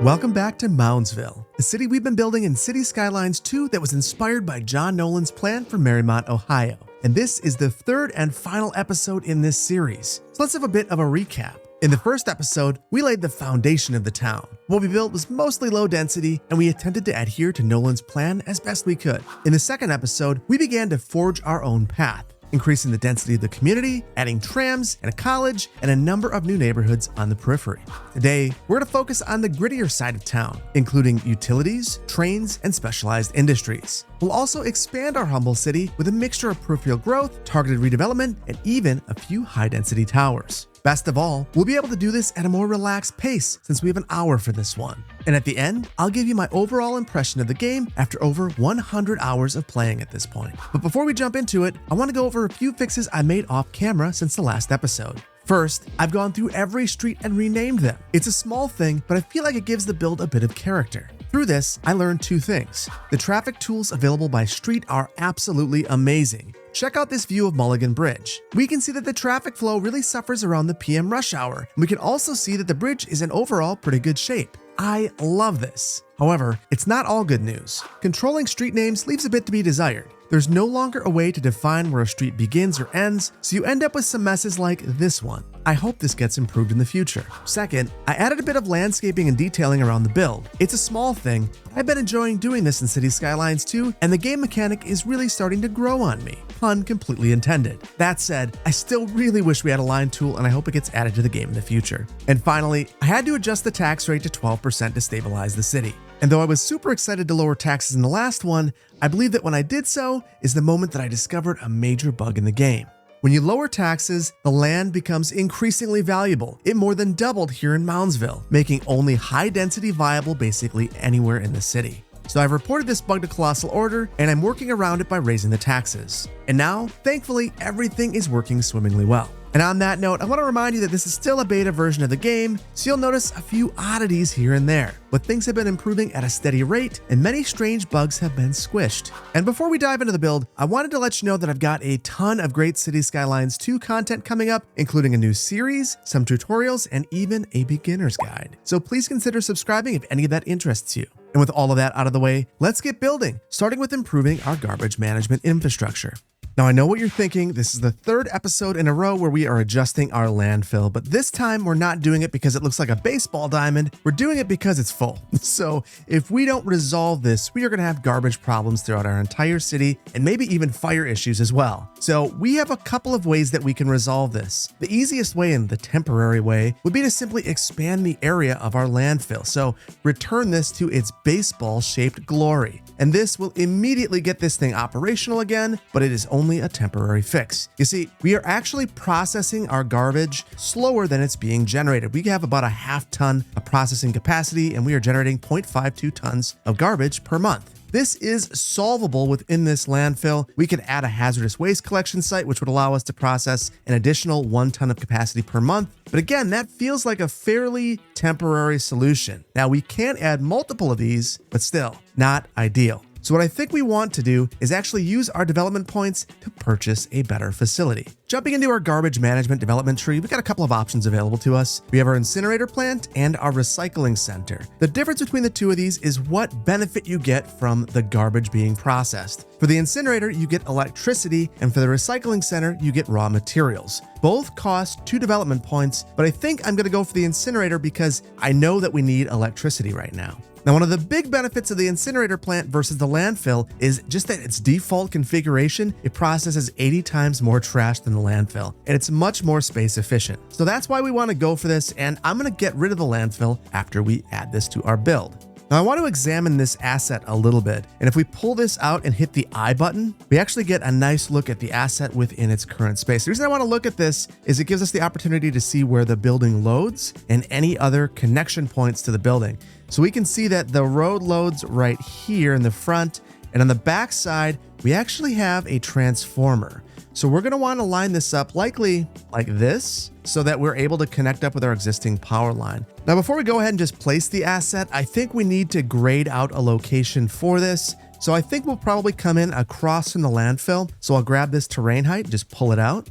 Welcome back to Moundsville, a city we've been building in Cities Skylines 2 that was inspired by John Nolan's plan for Marymount, Ohio. And this is the third and final episode in this series. So let's have a bit of a recap. In the first episode, we laid the foundation of the town. What we built was mostly low density, and we attempted to adhere to Nolan's plan as best we could. In the second episode, we began to forge our own path, increasing the density of the community, adding trams and a college, and a number of new neighborhoods on the periphery. Today, we're going to focus on the grittier side of town, including utilities, trains, and specialized industries. We'll also expand our humble city with a mixture of peripheral growth, targeted redevelopment, and even a few high-density towers. Best of all, we'll be able to do this at a more relaxed pace since we have an hour for this one. And at the end, I'll give you my overall impression of the game after over 100 hours of playing at this point. But before we jump into it, I want to go over a few fixes I made off camera since the last episode. First, I've gone through every street and renamed them. It's a small thing, but I feel like it gives the build a bit of character. Through this, I learned two things. The traffic tools available by street are absolutely amazing. Check out this view of Mulligan Bridge. We can see that the traffic flow really suffers around the PM rush hour, and we can also see that the bridge is in overall pretty good shape. I love this. However, it's not all good news. Controlling street names leaves a bit to be desired. There's no longer a way to define where a street begins or ends, so you end up with some messes like this one. I hope this gets improved in the future. Second, I added a bit of landscaping and detailing around the build. It's a small thing, but I've been enjoying doing this in Cities Skylines 2, and the game mechanic is really starting to grow on me. Pun completely intended. That said, I still really wish we had a line tool, and I hope it gets added to the game in the future. And finally, I had to adjust the tax rate to 12% to stabilize the city. And though I was super excited to lower taxes in the last one, I believe that when I did so is the moment that I discovered a major bug in the game. When you lower taxes, the land becomes increasingly valuable. It more than doubled here in Moundsville, making only high density viable basically anywhere in the city. So I've reported this bug to Colossal Order, and I'm working around it by raising the taxes. And now, thankfully, everything is working swimmingly well. And on that note, I want to remind you that this is still a beta version of the game, so you'll notice a few oddities here and there. But things have been improving at a steady rate, and many strange bugs have been squished. And before we dive into the build, I wanted to let you know that I've got a ton of great Cities Skylines 2 content coming up, including a new series, some tutorials, and even a beginner's guide. So please consider subscribing if any of that interests you. And with all of that out of the way, let's get building, starting with improving our garbage management infrastructure. Now, I know what you're thinking. This is the third episode in a row where we are adjusting our landfill, but this time we're not doing it because it looks like a baseball diamond. We're doing it because it's full. So if we don't resolve this, we are going to have garbage problems throughout our entire city and maybe even fire issues as well. So we have a couple of ways that we can resolve this. The easiest way and the temporary way would be to simply expand the area of our landfill. So return this to its baseball-shaped glory. And this will immediately get this thing operational again, but it is only a temporary fix. You see, we are actually processing our garbage slower than it's being generated. We have about a half ton of processing capacity, and we are generating 0.52 tons of garbage per month. This is solvable within this landfill. We could add a hazardous waste collection site, which would allow us to process an additional 1 ton of capacity per month. But again, that feels like a fairly temporary solution. Now, we can add multiple of these, but still not ideal. So what I think we want to do is actually use our development points to purchase a better facility. Jumping into our garbage management development tree, we've got a couple of options available to us. We have our incinerator plant and our recycling center. The difference between the two of these is what benefit you get from the garbage being processed. For the incinerator, you get electricity, and for the recycling center, you get raw materials. Both cost 2 development points, but I think I'm going to go for the incinerator because I know that we need electricity right now. Now, one of the big benefits of the incinerator plant versus the landfill is just that its default configuration, it processes 80 times more trash than the landfill, and it's much more space efficient. So that's why we want to go for this, and I'm going to get rid of the landfill after we add this to our build. Now, I want to examine this asset a little bit, and if we pull this out and hit the I button, we actually get a nice look at the asset within its current space. The reason I want to look at this is it gives us the opportunity to see where the building loads and any other connection points to the building. So we can see that the road loads right here in the front, and on the back side, we actually have a transformer. So we're going to want to line this up likely like this so that we're able to connect up with our existing power line. Now, before we go ahead and just place the asset, I think we need to grade out a location for this. So I think we'll probably come in across from the landfill. So I'll grab this terrain height, just pull it out.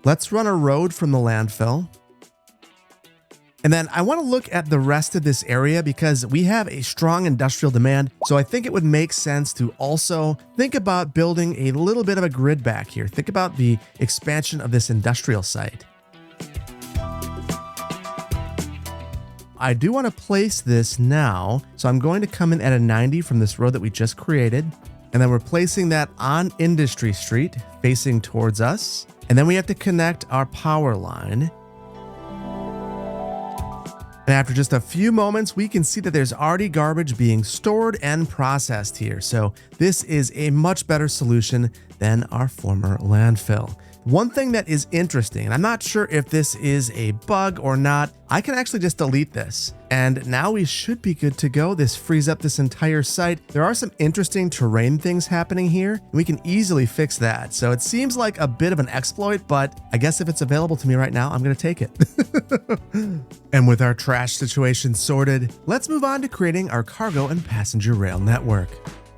Let's run a road from the landfill. And then I want to look at the rest of this area because we have a strong industrial demand. So I think it would make sense to also think about building a little bit of a grid back here. Think about the expansion of this industrial site. I do want to place this now. So I'm going to come in at a 90 from this road that we just created. And then we're placing that on Industry Street facing towards us. And then we have to connect our power line. And after just a few moments, we can see that there's already garbage being stored and processed here. So this is a much better solution than our former landfill. One thing that is interesting, and I'm not sure if this is a bug or not, I can actually just delete this. And now we should be good to go. This frees up this entire site. There are some interesting terrain things happening here, and we can easily fix that. So it seems like a bit of an exploit, but I guess if it's available to me right now, I'm gonna take it. And with our trash situation sorted, let's move on to creating our cargo and passenger rail network.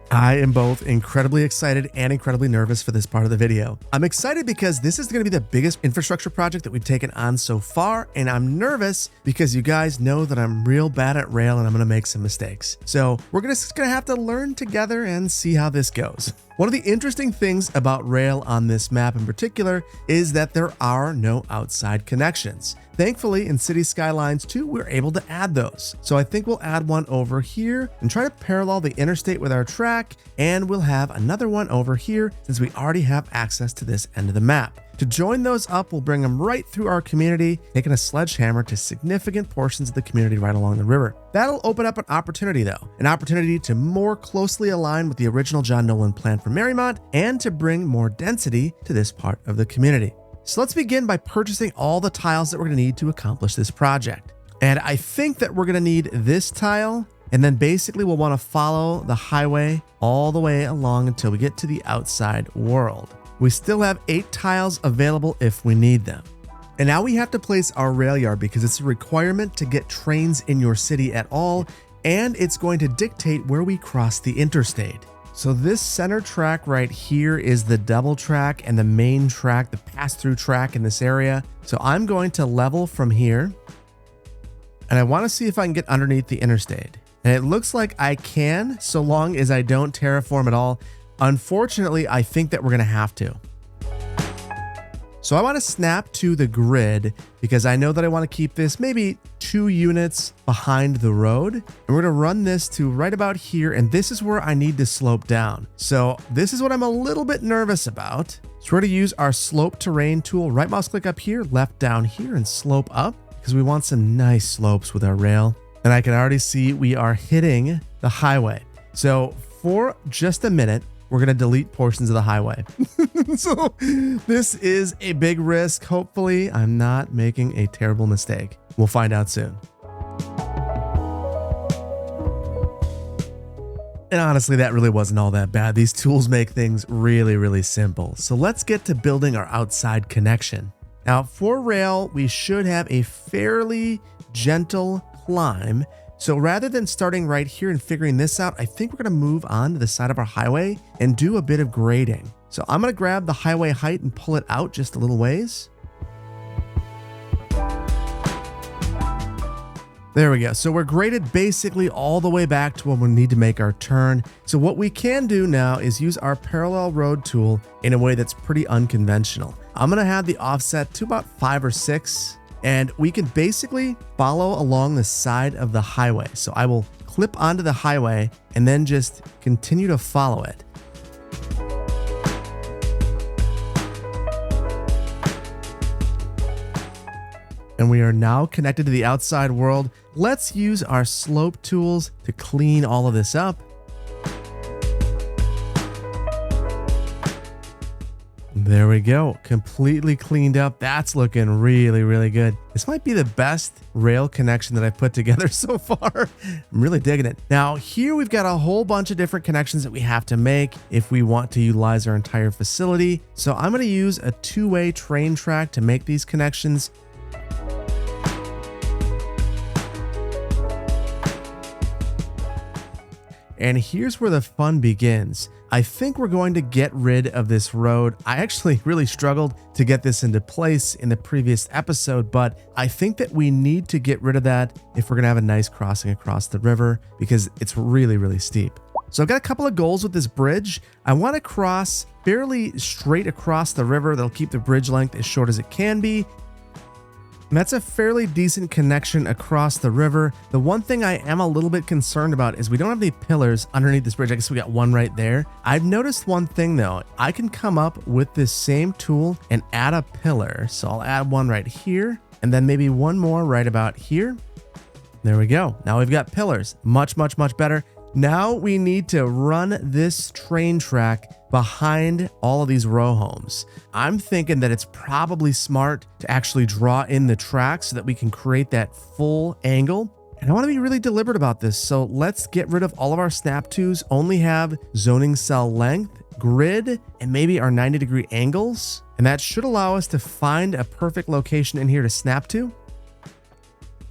I am both incredibly excited and incredibly nervous for this part of the video. I'm excited because this is going to be the biggest infrastructure project that we've taken on so far, and I'm nervous because you guys know that I'm real bad at rail and I'm going to make some mistakes. So we're just going to have to learn together and see how this goes. One of the interesting things about rail on this map in particular is that there are no outside connections. Thankfully, in Cities Skylines 2, we're able to add those. So I think we'll add one over here and try to parallel the interstate with our track, and we'll have another one over here since we already have access to this end of the map. To join those up, we'll bring them right through our community, taking a sledgehammer to significant portions of the community right along the river. That'll open up an opportunity though, an opportunity to more closely align with the original John Nolan plan for Marymount and to bring more density to this part of the community. So let's begin by purchasing all the tiles that we're gonna need to accomplish this project. And I think that we're gonna need this tile, and then basically we'll wanna follow the highway all the way along until we get to the outside world. We still have 8 tiles available if we need them. And now we have to place our rail yard because it's a requirement to get trains in your city at all, and it's going to dictate where we cross the interstate. So this center track right here is the double track and the main track, the pass-through track in this area. So I'm going to level from here, and I want to see if I can get underneath the interstate. And it looks like I can, so long as I don't terraform at all. Unfortunately, I think that we're going to have to. So I want to snap to the grid because I know that I want to keep this maybe 2 units behind the road. And we're going to run this to right about here. And this is where I need to slope down. So this is what I'm a little bit nervous about. So we're going to use our slope terrain tool, right mouse click up here, left down here, and slope up because we want some nice slopes with our rail. And I can already see we are hitting the highway. So for just a minute, we're going to delete portions of the highway. So this is a big risk. Hopefully, I'm not making a terrible mistake. We'll find out soon. And honestly, that really wasn't all that bad. These tools make things really, really simple. So let's get to building our outside connection. Now, for rail, we should have a fairly gentle climb. So rather than starting right here and figuring this out, I think we're going to move on to the side of our highway and do a bit of grading. So I'm going to grab the highway height and pull it out just a little ways. There we go. So we're graded basically all the way back to when we need to make our turn. So what we can do now is use our parallel road tool in a way that's pretty unconventional. I'm going to have the offset to about 5 or 6. And we can basically follow along the side of the highway. So I will clip onto the highway and then just continue to follow it. And we are now connected to the outside world. Let's use our slope tools to clean all of this up. There we go. Completely cleaned up. That's looking really, really good. This might be the best rail connection that I've put together so far. I'm really digging it. Now here we've got a whole bunch of different connections that we have to make if we want to utilize our entire facility. So I'm going to use a 2-way train track to make these connections. And here's where the fun begins. I think we're going to get rid of this road. I actually really struggled to get this into place in the previous episode, but I think that we need to get rid of that if we're gonna have a nice crossing across the river because it's really, really steep. So I've got a couple of goals with this bridge. I want to cross fairly straight across the river. That'll keep the bridge length as short as it can be. And that's a fairly decent connection across the river. The one thing I am a little bit concerned about is we don't have any pillars underneath this bridge. I guess we got one right there. I've noticed one thing though. I can come up with this same tool and add a pillar. So I'll add one right here and then maybe one more right about here. There we go. Now we've got pillars. Much, much, much better. Now we need to run this train track behind all of these row homes. I'm thinking that it's probably smart to actually draw in the track so that we can create that full angle. And I want to be really deliberate about this. So let's get rid of all of our snap twos, only have zoning cell length, grid, and maybe our 90-degree angles. And that should allow us to find a perfect location in here to snap to.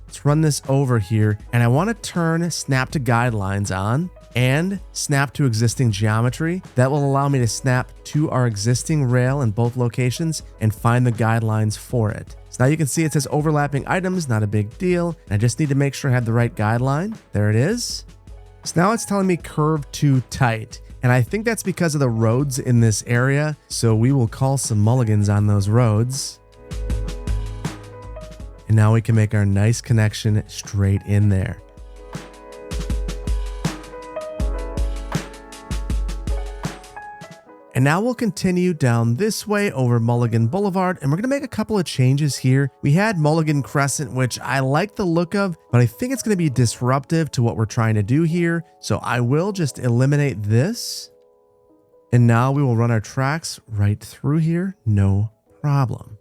Let's run this over here, and I want to turn snap to guidelines on and snap to existing geometry. That will allow me to snap to our existing rail in both locations and find the guidelines for it. So now you can see it says overlapping items, not a big deal. I just need to make sure I have the right guideline. There it is. So now it's telling me curve too tight. And I think that's because of the roads in this area. So we will call some mulligans on those roads. And now we can make our nice connection straight in there. And now we'll continue down this way over Mulligan Boulevard, and we're gonna make a couple of changes here. We had Mulligan Crescent, which I like the look of, but I think it's gonna be disruptive to what we're trying to do here. So I will just eliminate this. And now we will run our tracks right through here, no problem.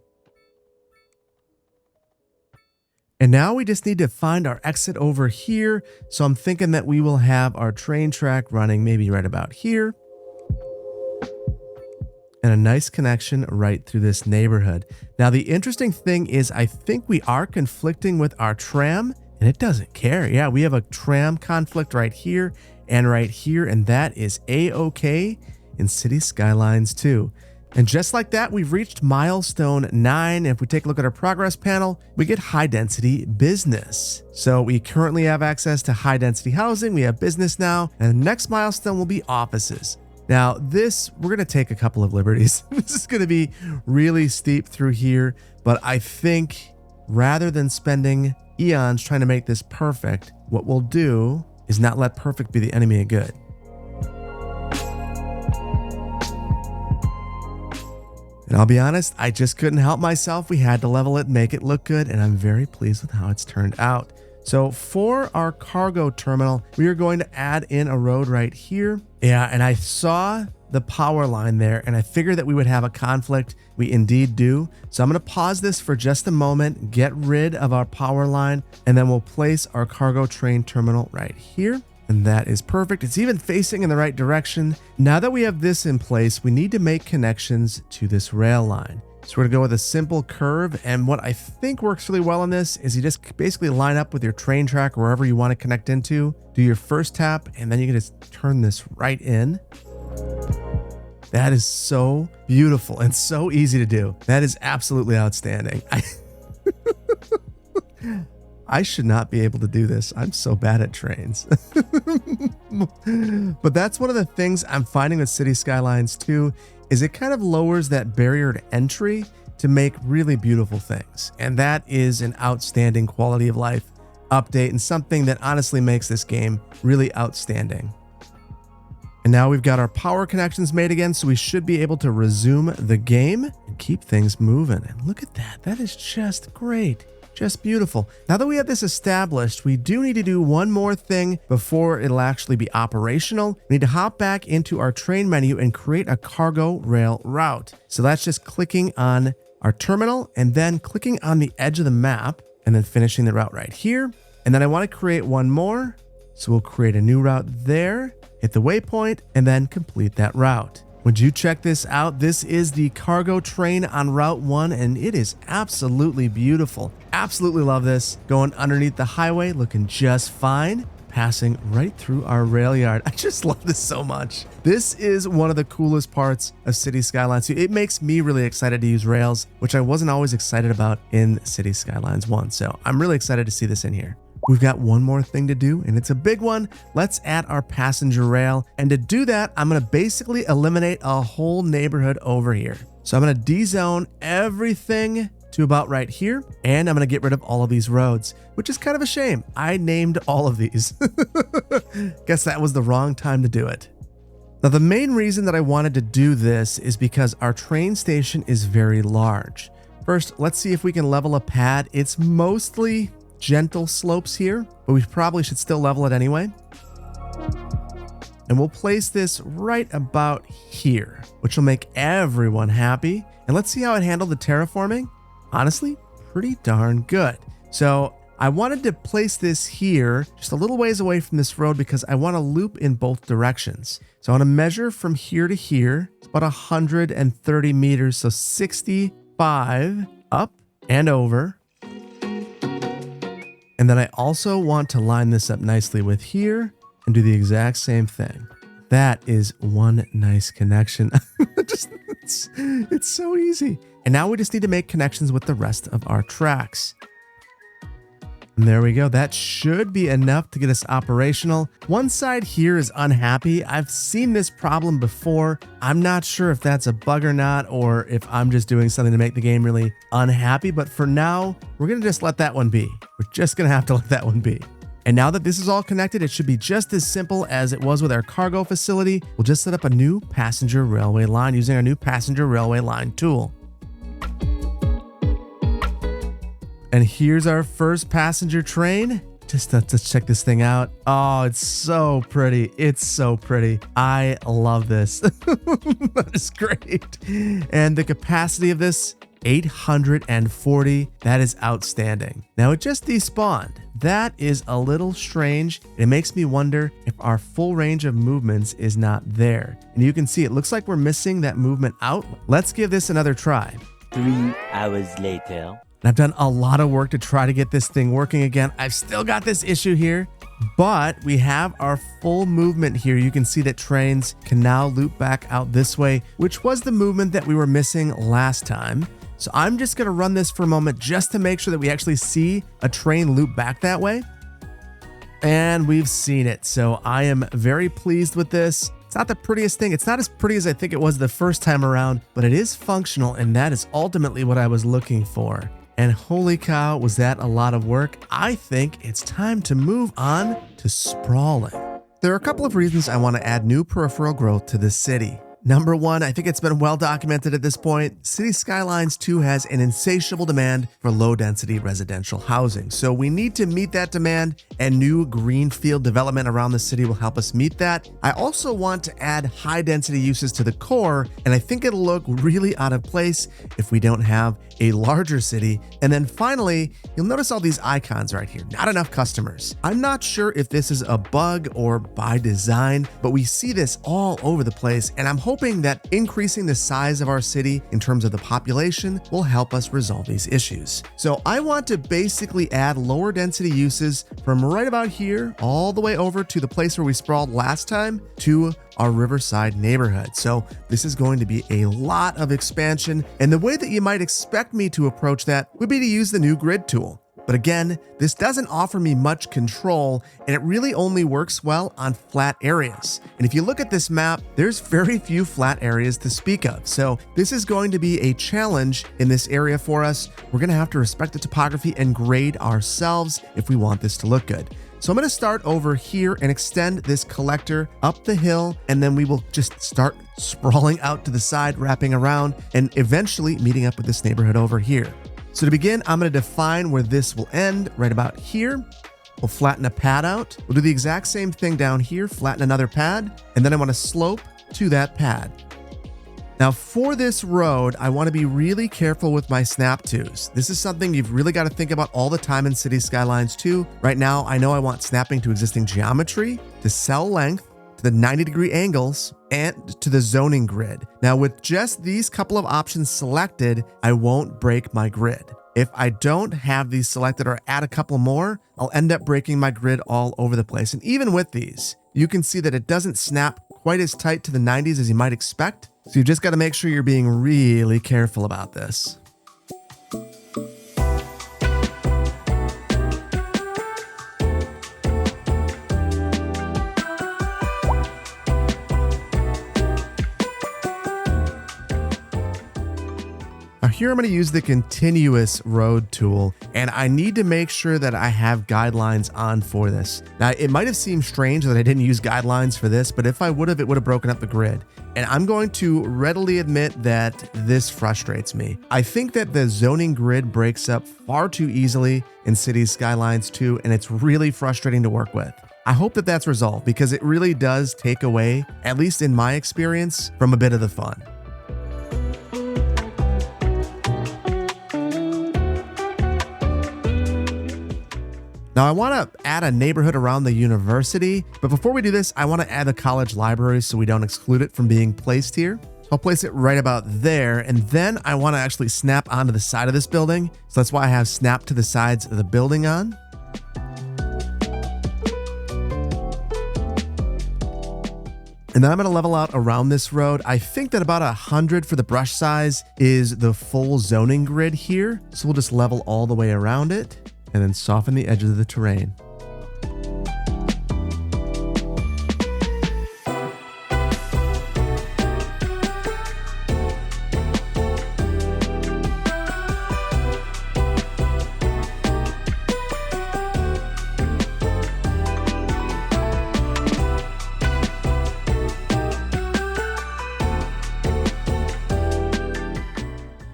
And now we just need to find our exit over here. So I'm thinking that we will have our train track running maybe right about here. And a nice connection right through this neighborhood. Now the interesting thing is I think we are conflicting with our tram and it doesn't care. Yeah, we have a tram conflict right here and right here, and that is A-OK in Cities Skylines 2. And just like that, we've reached milestone 9. If we take a look at our progress panel, we get high density business. So we currently have access to high density housing. We have business now, and the next milestone will be offices. Now this, we're gonna take a couple of liberties. This is gonna be really steep through here, but I think rather than spending eons trying to make this perfect, what we'll do is not let perfect be the enemy of good. And I'll be honest, I just couldn't help myself. We had to level it, make it look good, and I'm very pleased with how it's turned out. So for our cargo terminal, we are going to add in a road right here. Yeah, and I saw the power line there, and I figured that we would have a conflict. We indeed do. So I'm going to pause this for just a moment, get rid of our power line, and then we'll place our cargo train terminal right here. And that is perfect. It's even facing in the right direction. Now that we have this in place, we need to make connections to this rail line. So we're gonna go with a simple curve. And what I think works really well on this is you just basically line up with your train track wherever you want to connect into, do your first tap, and then you can just turn this right in. That is so beautiful and so easy to do. That is absolutely outstanding. I should not be able to do this. I'm so bad at trains. But that's one of the things I'm finding with Cities Skylines 2 is it kind of lowers that barrier to entry to make really beautiful things. And that is an outstanding quality of life update and something that honestly makes this game really outstanding. And now we've got our power connections made again, so we should be able to resume the game and keep things moving. And look at that. That is just great. Just beautiful. Now that we have this established, we do need to do one more thing before it'll actually be operational. We need to hop back into our train menu and create a cargo rail route. So that's just clicking on our terminal and then clicking on the edge of the map and then finishing the route right here. And then I want to create one more. So we'll create a new route there, hit the waypoint, and then complete that route. Would you check this out? This is the cargo train on Route 1, and it is absolutely beautiful. Absolutely love this. Going underneath the highway, looking just fine. passing right through our rail yard. I just love this so much. This is one of the coolest parts of Cities Skylines 2. It makes me really excited to use rails, which I wasn't always excited about in Cities Skylines 1. So I'm really excited to see this in here. We've got one more thing to do, and it's a big one. Let's add our passenger rail. And to do that, I'm going to basically eliminate a whole neighborhood over here. So I'm going to de-zone everything to about right here, and I'm going to get rid of all of these roads, which is kind of a shame. I named all of these. Guess that was the wrong time to do it. Now, the main reason that I wanted to do this is because our train station is very large. First, let's see if we can level a pad. It's mostly gentle slopes here, but we probably should still level it anyway. And we'll place this right about here, which will make everyone happy. And let's see how it handled the terraforming. Honestly, pretty darn good. So I wanted to place this here just a little ways away from this road because I want to loop in both directions. So I want to measure from here to here. It's about 130 meters, so 65 up and over. And then I also want to line this up nicely with here and do the exact same thing. That is one nice connection. It's so easy. And now we just need to make connections with the rest of our tracks. And there we go. That should be enough to get us operational. One side here is unhappy. I've seen this problem before. I'm not sure if that's a bug or not, or if I'm just doing something to make the game really unhappy. But for now, we're going to just let that one be. We're just going to have to let that one be. And now that this is all connected, it should be just as simple as it was with our cargo facility. We'll just set up a new passenger railway line using our new passenger railway line tool. And here's our first passenger train. Just let's check this thing out. Oh, it's so pretty. It's so pretty. I love this. That is great. And the capacity of this, 840. That is outstanding. Now it just despawned. That is a little strange. It makes me wonder if our full range of movements is not there. And you can see it looks like we're missing that movement out. Let's give this another try. 3 hours later. And I've done a lot of work to try to get this thing working again. I've still got this issue here, but we have our full movement here. You can see that trains can now loop back out this way, which was the movement that we were missing last time. So I'm just going to run this for a moment just to make sure that we actually see a train loop back that way. And we've seen it. So I am very pleased with this. It's not the prettiest thing. It's not as pretty as I think it was the first time around, but it is functional, and that is ultimately what I was looking for. And holy cow, was that a lot of work. I think it's time to move on to sprawling. There are a couple of reasons I want to add new peripheral growth to this city. Number one, I think it's been well documented at this point. Cities Skylines 2 has an insatiable demand for low-density residential housing. So we need to meet that demand, and new greenfield development around the city will help us meet that. I also want to add high-density uses to the core, and I think it'll look really out of place if we don't have a larger city. And then finally, you'll notice all these icons right here. Not enough customers. I'm not sure if this is a bug or by design, but we see this all over the place, and I'm hoping that increasing the size of our city in terms of the population will help us resolve these issues. So I want to basically add lower density uses from right about here all the way over to the place where we sprawled last time to our Riverside neighborhood. So this is going to be a lot of expansion, and the way that you might expect me to approach that would be to use the new grid tool. But again, this doesn't offer me much control, and it really only works well on flat areas. And if you look at this map, there's very few flat areas to speak of. So this is going to be a challenge in this area for us. We're going to have to respect the topography and grade ourselves if we want this to look good. So I'm going to start over here and extend this collector up the hill, and then we will just start sprawling out to the side, wrapping around, and eventually meeting up with this neighborhood over here. So to begin, I'm going to define where this will end right about here. We'll flatten a pad out. We'll do the exact same thing down here, flatten another pad, and then I want to slope to that pad. Now for this road, I want to be really careful with my snap twos. This is something you've really got to think about all the time in Cities Skylines 2. Right now, I know I want snapping to existing geometry, to cell length, to the 90-degree angles, and to the zoning grid. Now with just these couple of options selected, I won't break my grid. If I don't have these selected or add a couple more, I'll end up breaking my grid all over the place. And even with these, you can see that it doesn't snap quite as tight to the 90s as you might expect. So you just got to make sure you're being really careful about this. Now here I'm going to use the continuous road tool, and I need to make sure that I have guidelines on for this. Now it might have seemed strange that I didn't use guidelines for this, but if I would have, it would have broken up the grid. And I'm going to readily admit that this frustrates me. I think that the zoning grid breaks up far too easily in Cities Skylines 2, and it's really frustrating to work with. I hope that that's resolved because it really does take away, at least in my experience, from a bit of the fun. Now I want to add a neighborhood around the university, but before we do this, I want to add the college library so we don't exclude it from being placed here. So I'll place it right about there, and then I want to actually snap onto the side of this building. So that's why I have snap to the sides of the building on. And then I'm going to level out around this road. I think that about 100 for the brush size is the full zoning grid here. So we'll just level all the way around it and then soften the edges of the terrain.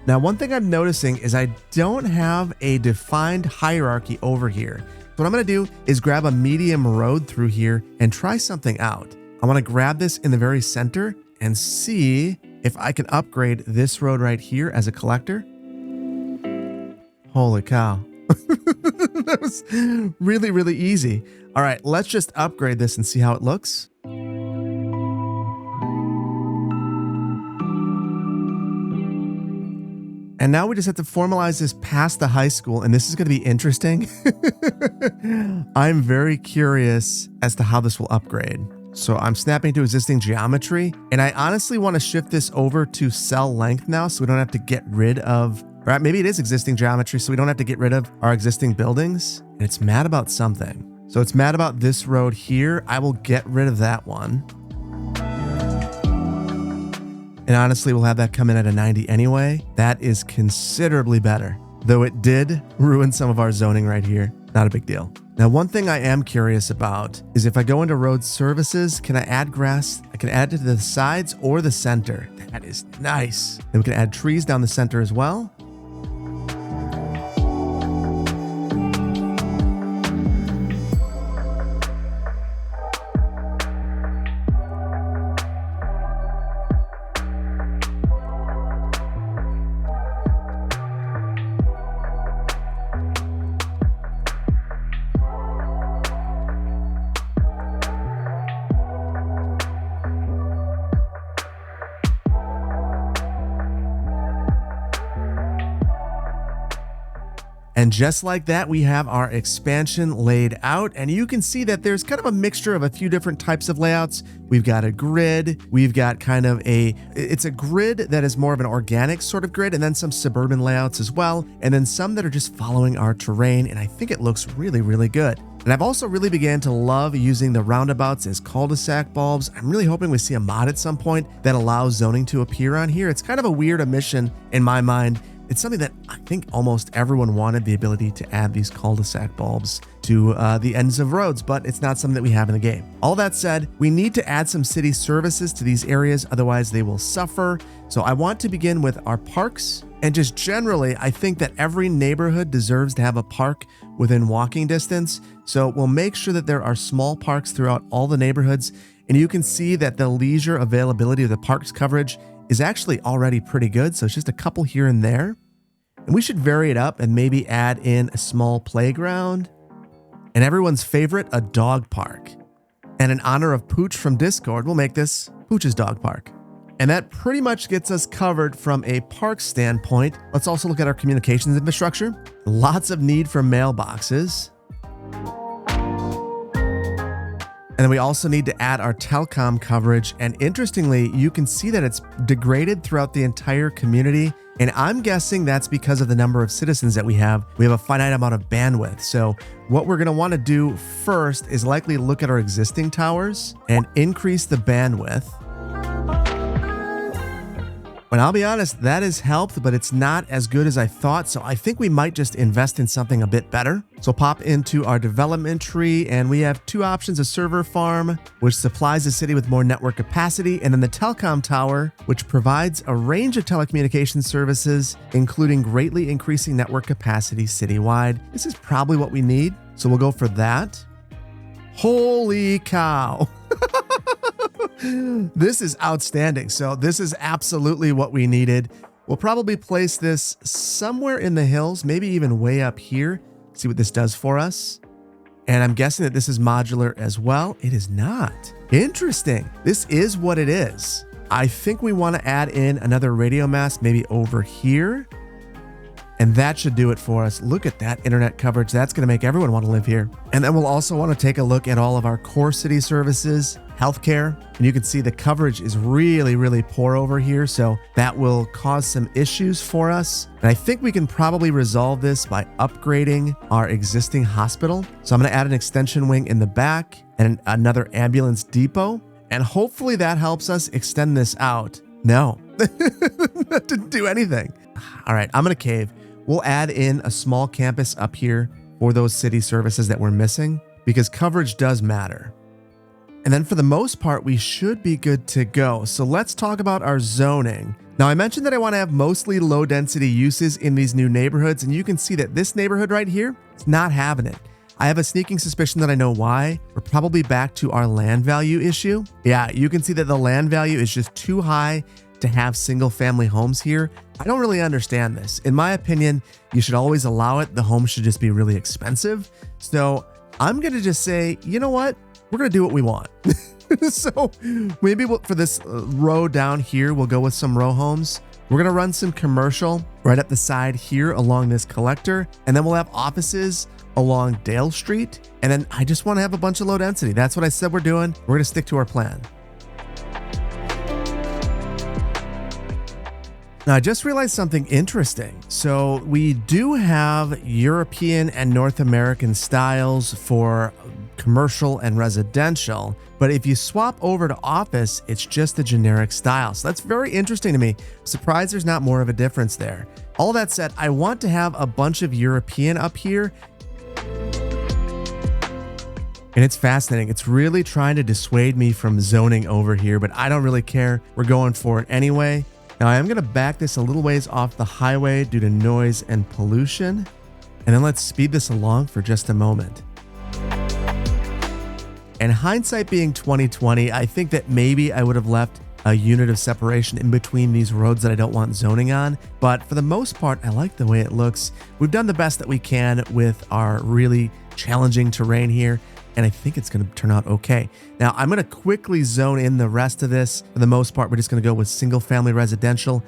Now, one thing I'm noticing is I don't have a defined hierarchy over here. So what I'm going to do is grab a medium road through here and try something out. I want to grab this in the very center and see if I can upgrade this road right here as a collector. Holy cow. That was really, really easy. All right, let's just upgrade this and see how it looks. And now we just have to formalize this past the high school, and this is going to be interesting. I'm very curious as to how this will upgrade. So I'm snapping to existing geometry, and I honestly want to shift this over to cell length now so we don't have to get rid of, or maybe it is existing geometry so we don't have to get rid of our existing buildings. And it's mad about something. So it's mad about this road here. I will get rid of that one. And honestly, we'll have that come in at a 90 anyway. That is considerably better. Though it did ruin some of our zoning right here. Not a big deal. Now, one thing I am curious about is if I go into road services, can I add grass? I can add it to the sides or the center. That is nice. Then we can add trees down the center as well. And just like that, we have our expansion laid out, and you can see that there's kind of a mixture of a few different types of layouts. We've got a grid, we've got kind of it's a grid that is more of an organic sort of grid, and then some suburban layouts as well, and then some that are just following our terrain, and I think it looks really, really good. And I've also really began to love using the roundabouts as cul-de-sac bulbs. I'm really hoping we see a mod at some point that allows zoning to appear on here. It's kind of a weird omission in my mind. It's something that I think almost everyone wanted, the ability to add these cul-de-sac bulbs to the ends of roads, but it's not something that we have in the game. All that said, we need to add some city services to these areas, otherwise they will suffer. So I want to begin with our parks, and just generally, I think that every neighborhood deserves to have a park within walking distance. So we'll make sure that there are small parks throughout all the neighborhoods, and you can see that the leisure availability of the parks coverage is actually already pretty good. So it's just a couple here and there. And we should vary it up and maybe add in a small playground. And everyone's favorite, a dog park. And in honor of Pooch from Discord, we'll make this Pooch's Dog Park. And that pretty much gets us covered from a park standpoint. Let's also look at our communications infrastructure. Lots of need for mailboxes. And then we also need to add our telecom coverage. And interestingly, you can see that it's degraded throughout the entire community. And I'm guessing that's because of the number of citizens that we have. We have a finite amount of bandwidth. So what we're going to want to do first is likely look at our existing towers and increase the bandwidth. And I'll be honest, that has helped, but it's not as good as I thought. So I think we might just invest in something a bit better. So pop into our development tree and we have two options: a server farm, which supplies the city with more network capacity, and then the telecom tower, which provides a range of telecommunications services, including greatly increasing network capacity citywide. This is probably what we need. So we'll go for that. Holy cow. This is outstanding. So this is absolutely what we needed. We'll probably place this somewhere in the hills, maybe even way up here. See what this does for us. And I'm guessing that this is modular as well. It is not. Interesting. This is what it is. I think we want to add in another radio mast, maybe over here. And that should do it for us. Look at that internet coverage. That's going to make everyone want to live here. And then we'll also want to take a look at all of our core city services, healthcare. And you can see the coverage is really, really poor over here. So that will cause some issues for us. And I think we can probably resolve this by upgrading our existing hospital. So I'm going to add an extension wing in the back and another ambulance depot. And hopefully that helps us extend this out. No, that didn't do anything. All right, I'm going to cave. We'll add in a small campus up here for those city services that we're missing, because coverage does matter. And then for the most part, we should be good to go. So let's talk about our zoning. Now, I mentioned that I want to have mostly low density uses in these new neighborhoods, and you can see that this neighborhood right here is not having it. I have a sneaking suspicion that I know why. We're probably back to our land value issue. Yeah, you can see that the land value is just too high to have single family homes here. I don't really understand this. In my opinion, you should always allow it. The home should just be really expensive. So I'm going to just say, you know what? We're going to do what we want. So maybe for this row down here, we'll go with some row homes. We're going to run some commercial right up the side here along this collector. And then we'll have offices along Dale Street. And then I just want to have a bunch of low density. That's what I said we're doing. We're going to stick to our plan. Now, I just realized something interesting. So we do have European and North American styles for commercial and residential, but if you swap over to office, it's just the generic style. So that's very interesting to me. I'm surprised there's not more of a difference there. All that said, I want to have a bunch of European up here. And it's fascinating. It's really trying to dissuade me from zoning over here, but I don't really care. We're going for it anyway. Now I am going to back this a little ways off the highway due to noise and pollution. And then let's speed this along for just a moment. And hindsight being 2020, I think that maybe I would have left a unit of separation in between these roads that I don't want zoning on. But for the most part, I like the way it looks. We've done the best that we can with our really challenging terrain here, and I think it's going to turn out okay. Now, I'm going to quickly zone in the rest of this. For the most part, we're just going to go with single family residential.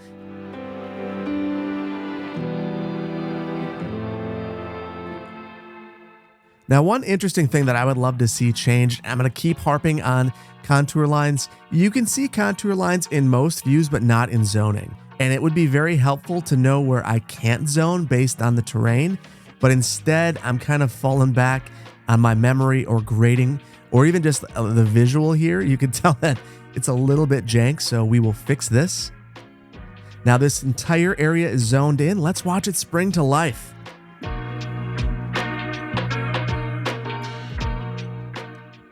Now, one interesting thing that I would love to see changed, I'm going to keep harping on contour lines. You can see contour lines in most views, but not in zoning. And it would be very helpful to know where I can't zone based on the terrain. But instead, I'm kind of falling back on my memory or grading, or even just the visual here. You can tell that it's a little bit jank, so we will fix this. Now this entire area is zoned in. Let's watch it spring to life.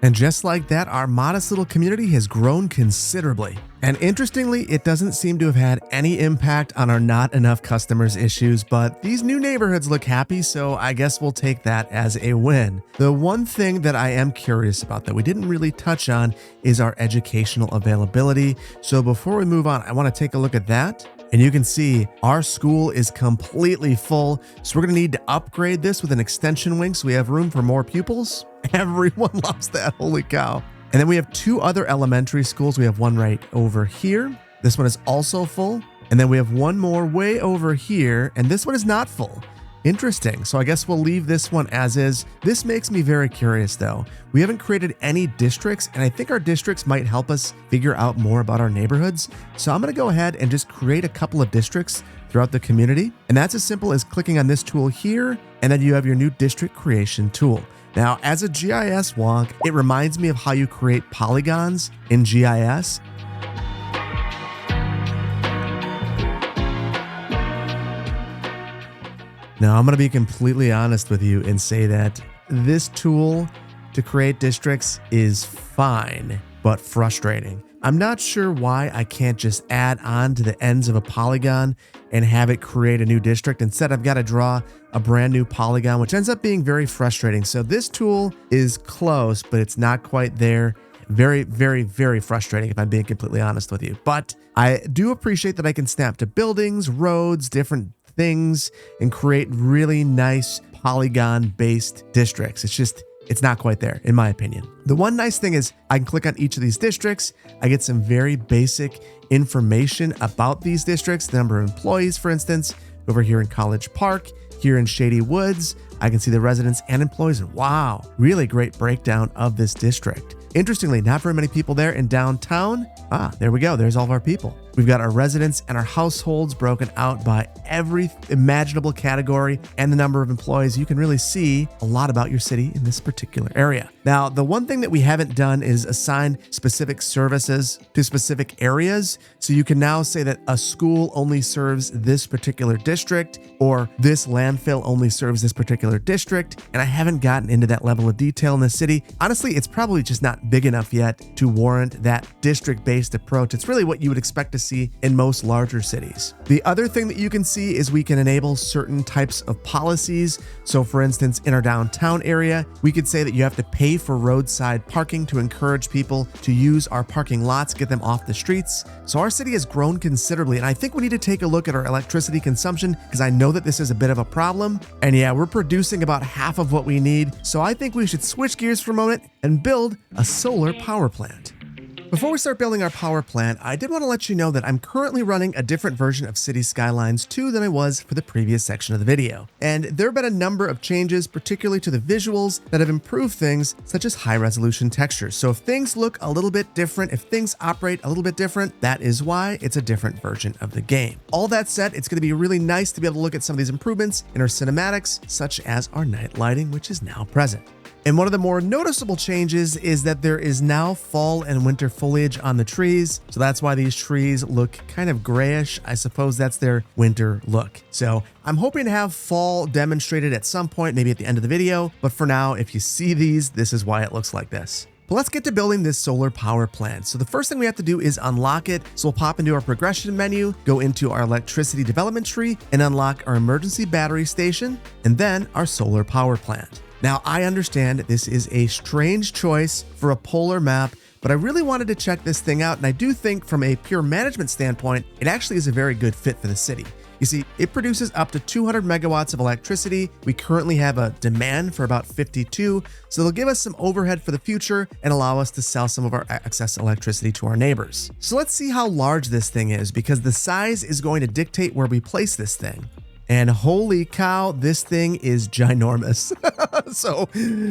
And just like that, our modest little community has grown considerably. And interestingly, it doesn't seem to have had any impact on our not enough customers issues, but these new neighborhoods look happy, so I guess we'll take that as a win. The one thing that I am curious about that we didn't really touch on is our educational availability. So before we move on, I want to take a look at that. And you can see our school is completely full. So we're going to need to upgrade this with an extension wing so we have room for more pupils. Everyone loves that. Holy cow. And then we have two other elementary schools. We have one right over here. This one is also full. And then we have one more way over here, and this one is not full. Interesting. So I guess we'll leave this one as is. This makes me very curious though. We haven't created any districts, and I think our districts might help us figure out more about our neighborhoods. So I'm going to go ahead and just create a couple of districts throughout the community. And that's as simple as clicking on this tool here, and then you have your new district creation tool. Now, as a GIS wonk, it reminds me of how you create polygons in GIS. Now, I'm going to be completely honest with you and say that this tool to create districts is fine, but frustrating. I'm not sure why I can't just add on to the ends of a polygon and have it create a new district. Instead, I've got to draw a brand new polygon, which ends up being very frustrating. So this tool is close, but it's not quite there. Very, very, very frustrating if I'm being completely honest with you. But I do appreciate that I can snap to buildings, roads, different things, and create really nice polygon-based districts. It's not quite there, in my opinion. The one nice thing is I can click on each of these districts. I get some very basic information about these districts, the number of employees, for instance, over here in College Park, here in Shady Woods. I can see the residents and employees, and wow, really great breakdown of this district. Interestingly, not very many people there in downtown. There we go. There's all of our people. We've got our residents and our households broken out by every imaginable category and the number of employees. You can really see a lot about your city in this particular area. Now, the one thing that we haven't done is assign specific services to specific areas. So you can now say that a school only serves this particular district, or this landfill only serves this particular district. And I haven't gotten into that level of detail in the city. Honestly, it's probably just not big enough yet to warrant that district-based approach. It's really what you would expect to see in most larger cities. The other thing that you can see is we can enable certain types of policies. So for instance, in our downtown area, we could say that you have to pay for roadside parking to encourage people to use our parking lots, get them off the streets. So our city has grown considerably, and I think we need to take a look at our electricity consumption, because I know that this is a bit of a problem. And yeah, we're producing about half of what we need. So I think we should switch gears for a moment and build a solar power plant. Before we start building our power plant, I did want to let you know that I'm currently running a different version of Cities Skylines 2 than I was for the previous section of the video. And there have been a number of changes, particularly to the visuals, that have improved things such as high resolution textures. So if things look a little bit different, if things operate a little bit different, that is why it's a different version of the game. All that said, it's going to be really nice to be able to look at some of these improvements in our cinematics, such as our night lighting, which is now present. And one of the more noticeable changes is that there is now fall and winter foliage on the trees. So that's why these trees look kind of grayish. I suppose that's their winter look. So I'm hoping to have fall demonstrated at some point, maybe at the end of the video. But for now, if you see these, this is why it looks like this. But let's get to building this solar power plant. So the first thing we have to do is unlock it. So we'll pop into our progression menu, go into our electricity development tree, and unlock our emergency battery station, and then our solar power plant. Now, I understand this is a strange choice for a polar map, but I really wanted to check this thing out, and I do think from a pure management standpoint, it actually is a very good fit for the city. You see, it produces up to 200 megawatts of electricity. We currently have a demand for about 52, so they'll give us some overhead for the future and allow us to sell some of our excess electricity to our neighbors. So let's see how large this thing is, because the size is going to dictate where we place this thing. And holy cow, this thing is ginormous. So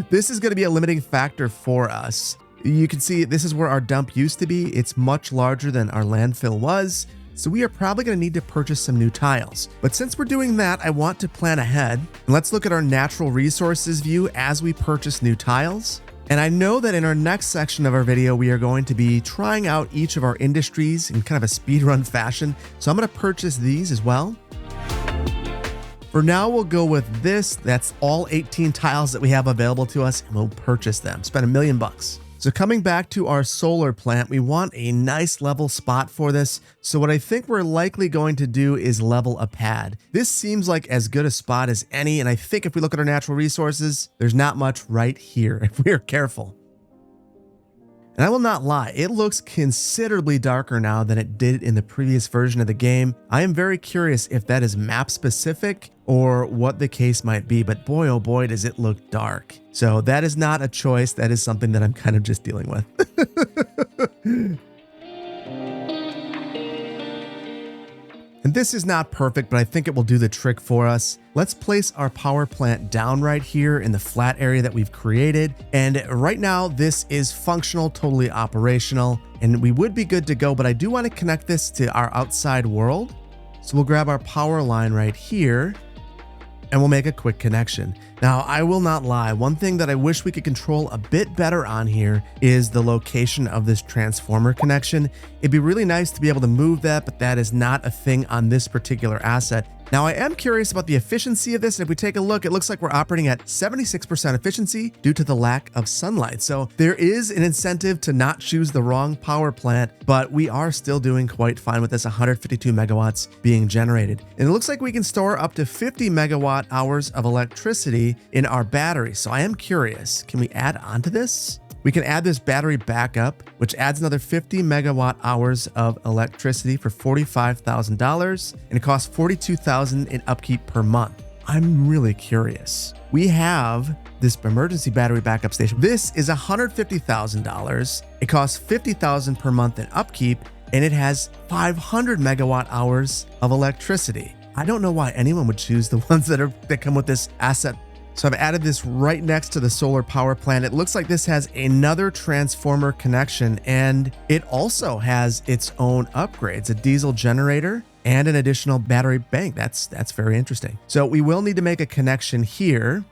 this is going to be a limiting factor for us. You can see this is where our dump used to be. It's much larger than our landfill was. So we are probably going to need to purchase some new tiles. But since we're doing that, I want to plan ahead. And let's look at our natural resources view as we purchase new tiles. And I know that in our next section of our video, we are going to be trying out each of our industries in kind of a speedrun fashion. So I'm going to purchase these as well. For now, we'll go with this. That's all 18 tiles that we have available to us, and we'll purchase them. Spend $1 million. So coming back to our solar plant, we want a nice level spot for this. So what I think we're likely going to do is level a pad. This seems like as good a spot as any, and I think if we look at our natural resources, there's not much right here if we're careful. And I will not lie, it looks considerably darker now than it did in the previous version of the game. I am very curious if that is map specific or what the case might be, but boy, oh boy, does it look dark. So that is not a choice. That is something that I'm kind of just dealing with. And this is not perfect, but I think it will do the trick for us. Let's place our power plant down right here in the flat area that we've created. And right now this is functional, totally operational, and we would be good to go, but I do want to connect this to our outside world. So we'll grab our power line right here and we'll make a quick connection. Now, I will not lie. One thing that I wish we could control a bit better on here is the location of this transformer connection. It'd be really nice to be able to move that, but that is not a thing on this particular asset. Now, I am curious about the efficiency of this. And if we take a look, it looks like we're operating at 76% efficiency due to the lack of sunlight. So there is an incentive to not choose the wrong power plant, but we are still doing quite fine with this 152 megawatts being generated. And it looks like we can store up to 50 megawatt hours of electricity in our battery. So I am curious, can we add on to this? We can add this battery backup, which adds another 50 megawatt hours of electricity for $45,000, and it costs $42,000 in upkeep per month. I'm really curious. We have this emergency battery backup station. This is $150,000. It costs $50,000 per month in upkeep, and it has 500 megawatt hours of electricity. I don't know why anyone would choose the ones that come with this asset. So I've added this right next to the solar power plant. It looks like this has another transformer connection, and it also has its own upgrades, a diesel generator and an additional battery bank. That's very interesting. So we will need to make a connection here.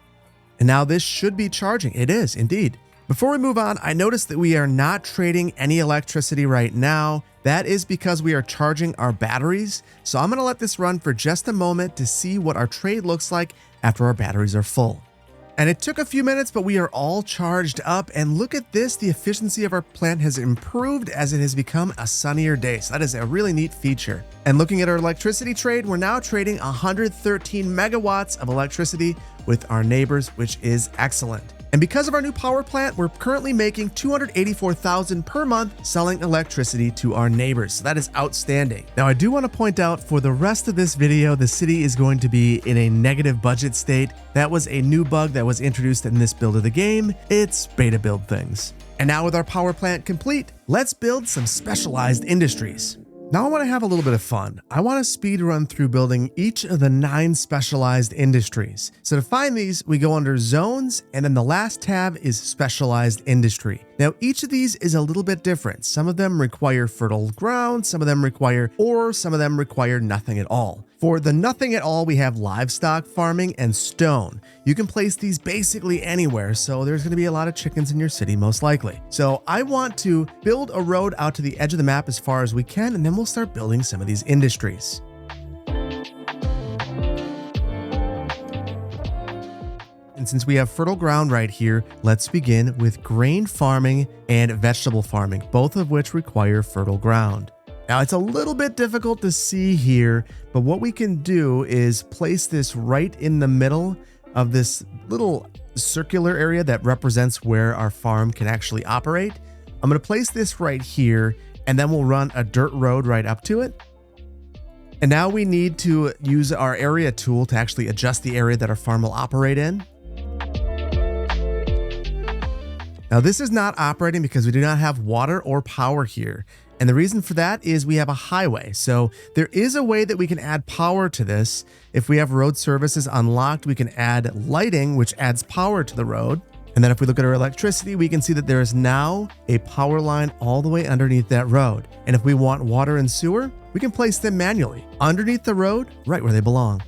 And now this should be charging. It is indeed. Before we move on, I noticed that we are not trading any electricity right now. That is because we are charging our batteries. So I'm going to let this run for just a moment to see what our trade looks like after our batteries are full. And it took a few minutes, but we are all charged up. And look at this, the efficiency of our plant has improved as it has become a sunnier day. So that is a really neat feature. And looking at our electricity trade, we're now trading 113 megawatts of electricity with our neighbors, which is excellent. And because of our new power plant, we're currently making $284,000 per month selling electricity to our neighbors. So that is outstanding. Now, I do want to point out for the rest of this video, the city is going to be in a negative budget state. That was a new bug that was introduced in this build of the game. It's beta build things. And now with our power plant complete, let's build some specialized industries. Now I want to have a little bit of fun. I want to speed run through building each of the 9 specialized industries. So to find these, we go under zones, and then the last tab is specialized industry. Now each of these is a little bit different. Some of them require fertile ground, some of them require ore, some of them require nothing at all. For the nothing at all, we have livestock farming and stone. You can place these basically anywhere, so there's going to be a lot of chickens in your city most likely. So I want to build a road out to the edge of the map as far as we can, and then we'll start building some of these industries. And since we have fertile ground right here, let's begin with grain farming and vegetable farming, both of which require fertile ground. Now, it's a little bit difficult to see here, but what we can do is place this right in the middle of this little circular area that represents where our farm can actually operate. I'm going to place this right here, and then we'll run a dirt road right up to it. And now we need to use our area tool to actually adjust the area that our farm will operate in. Now, this is not operating because we do not have water or power here. And the reason for that is we have a highway. So there is a way that we can add power to this. If we have road services unlocked, we can add lighting, which adds power to the road. And then if we look at our electricity, we can see that there is now a power line all the way underneath that road. And if we want water and sewer, we can place them manually underneath the road, right where they belong.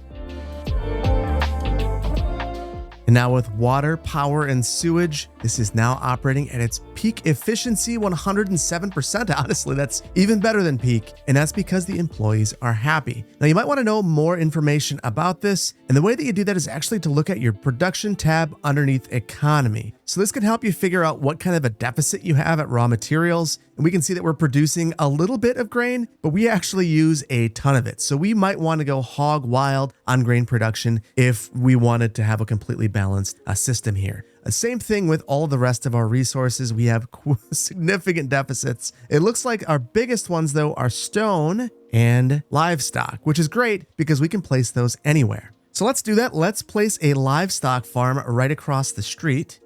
And now with water, power, and sewage, this is now operating at its peak efficiency, 107%. Honestly, that's even better than peak. And that's because the employees are happy. Now, you might want to know more information about this. And the way that you do that is actually to look at your production tab underneath economy. So this can help you figure out what kind of a deficit you have at raw materials. And we can see that we're producing a little bit of grain, but we actually use a ton of it. So we might want to go hog wild on grain production if we wanted to have a completely balanced system here. Same thing with all of the rest of our resources. We have significant deficits. It looks like our biggest ones, though, are stone and livestock, which is great because we can place those anywhere. So let's do that. Let's place a livestock farm right across the street.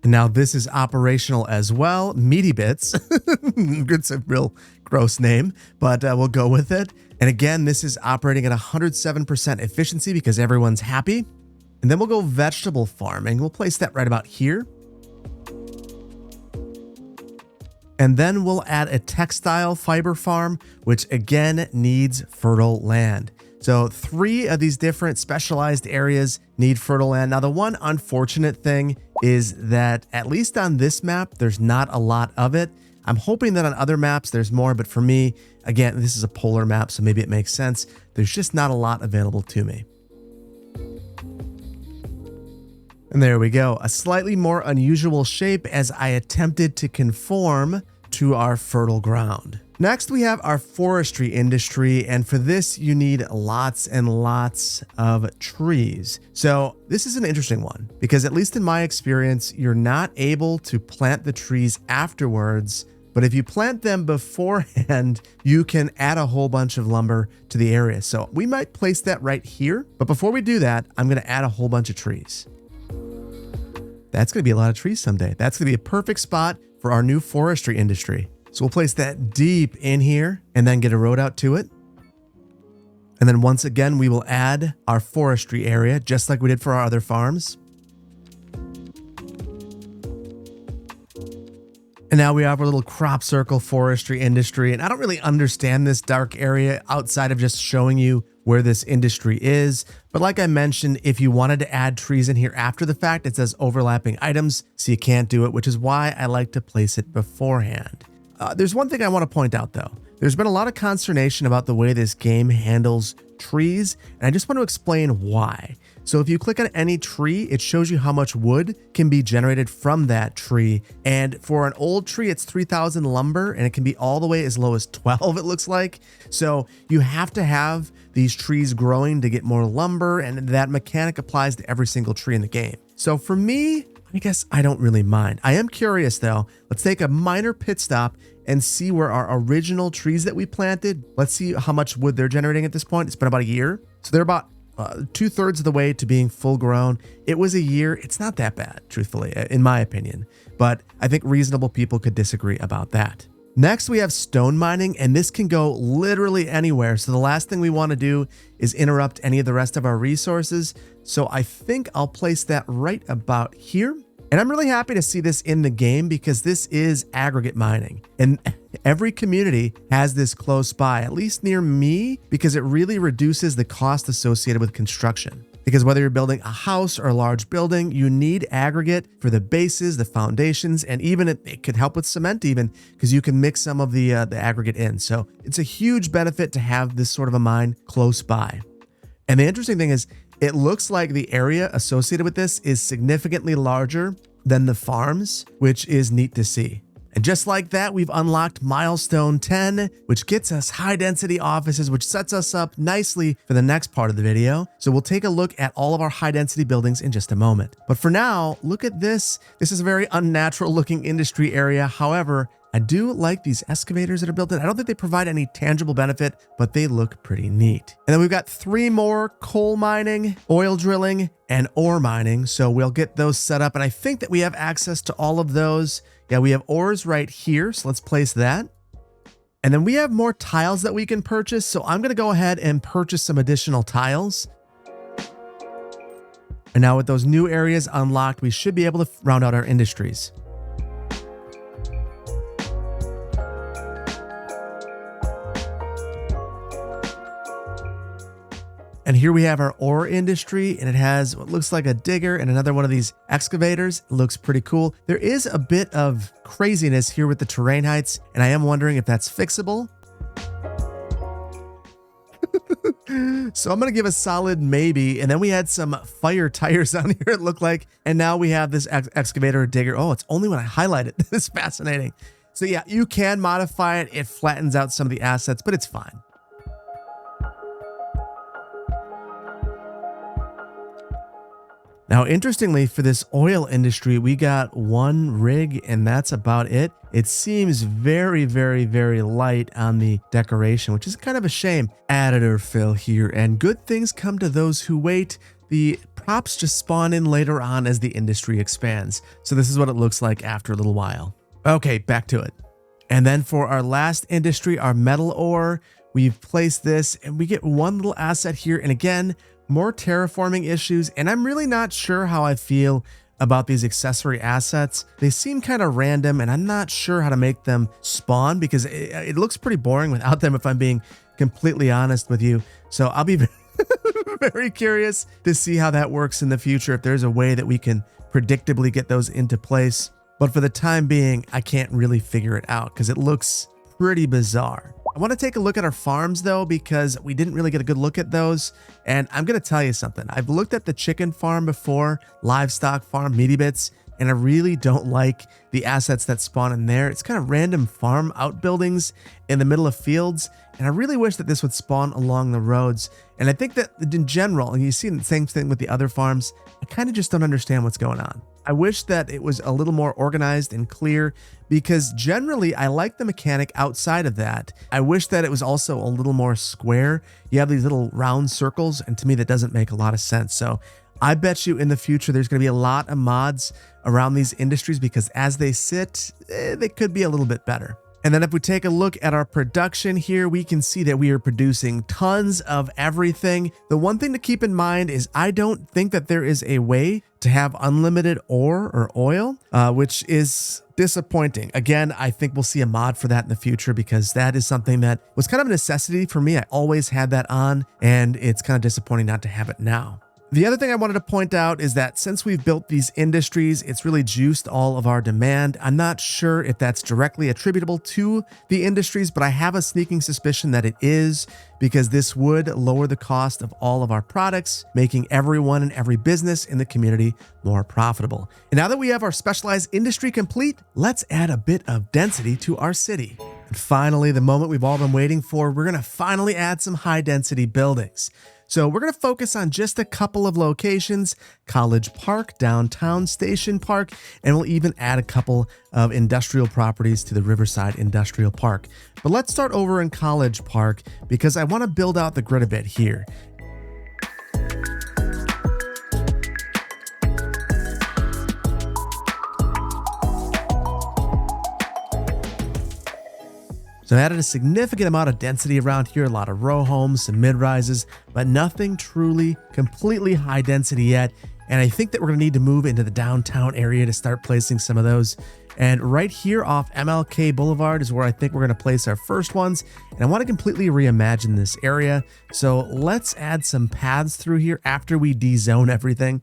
And now this is operational as well. Meaty Bits. It's a real gross name, but we'll go with it. And again, this is operating at 107% efficiency because everyone's happy. And then we'll go vegetable farming. We'll place that right about here. And then we'll add a textile fiber farm, which again needs fertile land. So 3 of these different specialized areas need fertile land. Now, the one unfortunate thing is that at least on this map, there's not a lot of it. I'm hoping that on other maps there's more, but for me, again, this is a polar map, so maybe it makes sense. There's just not a lot available to me. And there we go, a slightly more unusual shape as I attempted to conform to our fertile ground. Next, we have our forestry industry, and for this, you need lots and lots of trees. So this is an interesting one because at least in my experience, you're not able to plant the trees afterwards, but if you plant them beforehand, you can add a whole bunch of lumber to the area. So we might place that right here, but before we do that, I'm gonna add a whole bunch of trees. That's gonna be a lot of trees someday. That's gonna be a perfect spot for our new forestry industry. So we'll place that deep in here and then get a road out to it. And then once again, we will add our forestry area just like we did for our other farms. And now we have our little crop circle forestry industry. And I don't really understand this dark area outside of just showing you where this industry is. But like I mentioned, if you wanted to add trees in here after the fact, it says overlapping items, so you can't do it, which is why I like to place it beforehand. There's one thing I want to point out though. There's been a lot of consternation about the way this game handles trees, and I just want to explain why. So if you click on any tree, it shows you how much wood can be generated from that tree. And for an old tree, it's 3,000 lumber, and it can be all the way as low as 12, it looks like. So you have to have these trees growing to get more lumber, and that mechanic applies to every single tree in the game. So for me, I guess I don't really mind. I am curious though. Let's take a minor pit stop and see where our original trees that we planted, let's see how much wood they're generating at this point. It's been about a year. So they're about 2/3 of the way to being full grown. It was a year. It's not that bad, truthfully, in my opinion, but I think reasonable people could disagree about that. Next, we have stone mining, and this can go literally anywhere. So the last thing we want to do is interrupt any of the rest of our resources. So I think I'll place that right about here. And I'm really happy to see this in the game because this is aggregate mining. And every community has this close by, at least near me, because it really reduces the cost associated with construction. Because whether you're building a house or a large building, you need aggregate for the bases, the foundations, and even it could help with cement even because you can mix some of the aggregate in. So it's a huge benefit to have this sort of a mine close by. And the interesting thing is, it looks like the area associated with this is significantly larger than the farms, which is neat to see. And just like that, we've unlocked milestone 10, which gets us high density offices, which sets us up nicely for the next part of the video. So we'll take a look at all of our high density buildings in just a moment. But for now, look at this. This is a very unnatural looking industry area. However, I do like these excavators that are built in. I don't think they provide any tangible benefit, but they look pretty neat. And then we've got 3 more: coal mining, oil drilling, and ore mining. So we'll get those set up. And I think that we have access to all of those. Yeah, we have ores right here. So let's place that. And then we have more tiles that we can purchase. So I'm going to go ahead and purchase some additional tiles. And now with those new areas unlocked, we should be able to round out our industries. And here we have our ore industry, and it has what looks like a digger and another one of these excavators. It looks pretty cool. There is a bit of craziness here with the terrain heights, and I am wondering if that's fixable. So I'm going to give a solid maybe. And then we had some fire tires on here, it looked like. And now we have this excavator or digger. Oh, it's only when I highlight it. It's fascinating. So yeah, you can modify it. It flattens out some of the assets, but it's fine. Now, interestingly, for this oil industry, we got 1 rig and that's about it. It seems very, very, very light on the decoration, which is kind of a shame. Editor Phil here, and good things come to those who wait. the props just spawn in later on as the industry expands. So this is what it looks like after a little while. Okay, back to it. And then for our last industry, our metal ore, we've placed this and we get one little asset here. And again, more terraforming issues. And I'm really not sure how I feel about these accessory assets. They seem kind of random and I'm not sure how to make them spawn because it looks pretty boring without them, if I'm being completely honest with you. So I'll be very curious to see how that works in the future, if there's a way that we can predictably get those into place. But for the time being, I can't really figure it out because it looks pretty bizarre. I want to take a look at our farms though, because we didn't really get a good look at those. And I'm going to tell you something. I've looked at the chicken farm before, livestock farm, meaty bits, and I really don't like the assets that spawn in there. It's kind of random farm outbuildings in the middle of fields. And I really wish that this would spawn along the roads. And I think that in general, and you see the same thing with the other farms, I kind of just don't understand what's going on. I wish that it was a little more organized and clear because generally I like the mechanic outside of that. I wish that it was also a little more square. You have these little round circles, and to me that doesn't make a lot of sense. So I bet you in the future there's going to be a lot of mods around these industries because as they sit, they could be a little bit better. And then if we take a look at our production here, we can see that we are producing tons of everything. The one thing to keep in mind is I don't think that there is a way to have unlimited ore or oil, which is disappointing. Again, I think we'll see a mod for that in the future because that is something that was kind of a necessity for me. I always had that on, and it's kind of disappointing not to have it now. The other thing I wanted to point out is that since we've built these industries, it's really juiced all of our demand. I'm not sure if that's directly attributable to the industries, but I have a sneaking suspicion that it is because this would lower the cost of all of our products, making everyone and every business in the community more profitable. And now that we have our specialized industry complete, let's add a bit of density to our city. And finally, the moment we've all been waiting for, we're going to finally add some high density buildings. So we're going to focus on just a couple of locations: College Park, Downtown Station Park, and we'll even add a couple of industrial properties to the Riverside Industrial Park. But let's start over in College Park because I want to build out the grid a bit here. So I added a significant amount of density around here, a lot of row homes, some mid-rises, but nothing truly completely high density yet. And I think that we're gonna need to move into the downtown area to start placing some of those. And right here off MLK Boulevard is where I think we're gonna place our first ones. And I wanna completely reimagine this area. So let's add some paths through here after we dezone everything.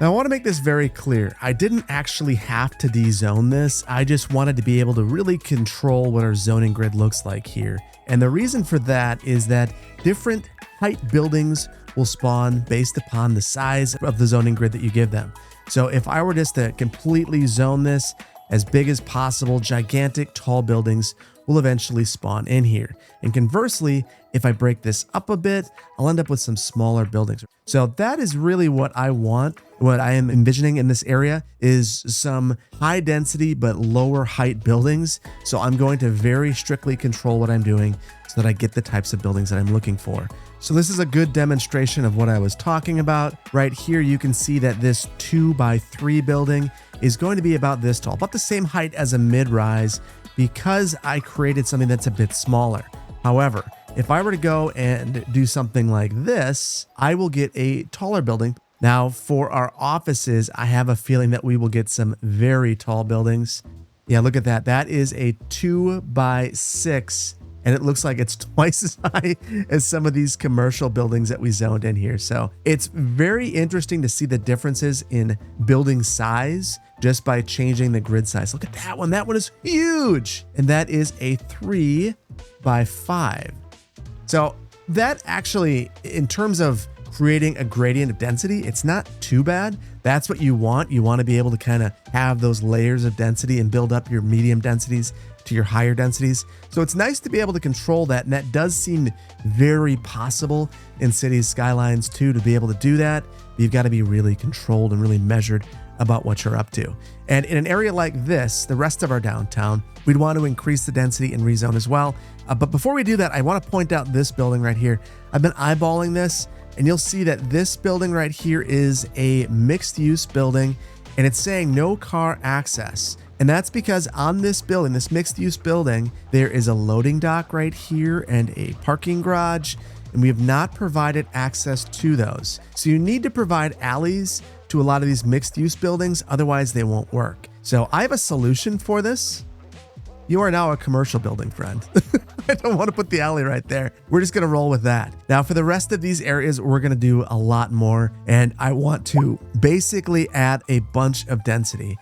Now I want to make this very clear. I didn't actually have to dezone this. I just wanted to be able to really control what our zoning grid looks like here. And the reason for that is that different height buildings will spawn based upon the size of the zoning grid that you give them. So if I were just to completely zone this as big as possible, gigantic tall buildings will eventually spawn in here. And conversely, if I break this up a bit, I'll end up with some smaller buildings. So that is really what I want. What I am envisioning in this area is some high density but lower height buildings. So I'm going to very strictly control what I'm doing so that I get the types of buildings that I'm looking for. So this is a good demonstration of what I was talking about. Right here, you can see that this 2x3 building is going to be about this tall, about the same height as a mid-rise, because I created something that's a bit smaller. However, if I were to go and do something like this, I will get a taller building. Now for our offices, I have a feeling that we will get some very tall buildings. Yeah, look at that. That is a 2x6, and it looks like it's twice as high as some of these commercial buildings that we zoned in here. So it's very interesting to see the differences in building size just by changing the grid size. Look at that one. That one is huge. And that is a 3x5. So that actually, in terms of creating a gradient of density, it's not too bad. That's what you want. You want to be able to kind of have those layers of density and build up your medium densities to your higher densities. So it's nice to be able to control that. And that does seem very possible in Cities Skylines too, to be able to do that. But you've got to be really controlled and really measured about what you're up to. And in an area like this, the rest of our downtown, we'd want to increase the density and rezone as well. But before we do that, I want to point out this building right here. I've been eyeballing this, and you'll see that this building right here is a mixed-use building, and it's saying no car access. And that's because on this building, this mixed-use building, there is a loading dock right here and a parking garage, and we have not provided access to those. So you need to provide alleys to a lot of these mixed-use buildings, otherwise they won't work. So I have a solution for this. You are now a commercial building, friend. I don't want to put the alley right there. We're just going to roll with that. Now, for the rest of these areas, we're going to do a lot more, and I want to basically add a bunch of density.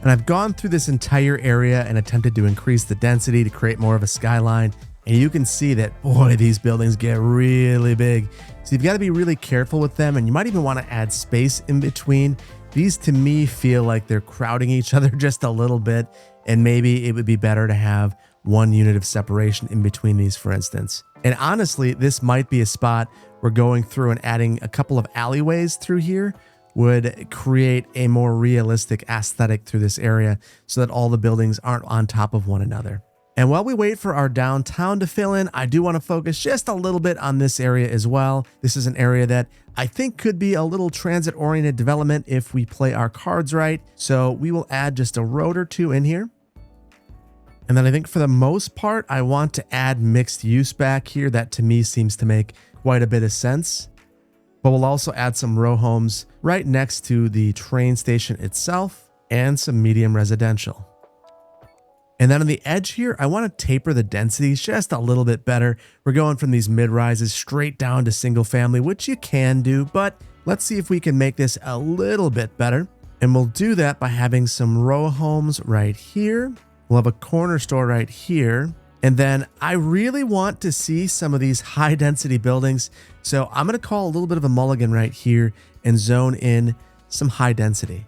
And I've gone through this entire area and attempted to increase the density to create more of a skyline. And you can see that, boy, these buildings get really big. So you've got to be really careful with them, and you might even want to add space in between. These, to me, feel like they're crowding each other just a little bit, and maybe it would be better to have one unit of separation in between these, for instance. And honestly, this might be a spot where going through and adding a couple of alleyways through here would create a more realistic aesthetic through this area so that all the buildings aren't on top of one another. And while we wait for our downtown to fill in, I do want to focus just a little bit on this area as well. This is an area that I think could be a little transit-oriented development if we play our cards right. So we will add just a road or two in here. And then I think for the most part, I want to add mixed use back here. That to me seems to make quite a bit of sense. But we'll also add some row homes right next to the train station itself and some medium residential. And then on the edge here, I want to taper the densities just a little bit better. We're going from these mid-rises straight down to single family, which you can do, but let's see if we can make this a little bit better. And we'll do that by having some row homes right here. We'll have a corner store right here. And then I really want to see some of these high density buildings. So I'm going to call a little bit of a mulligan right here and zone in some high density.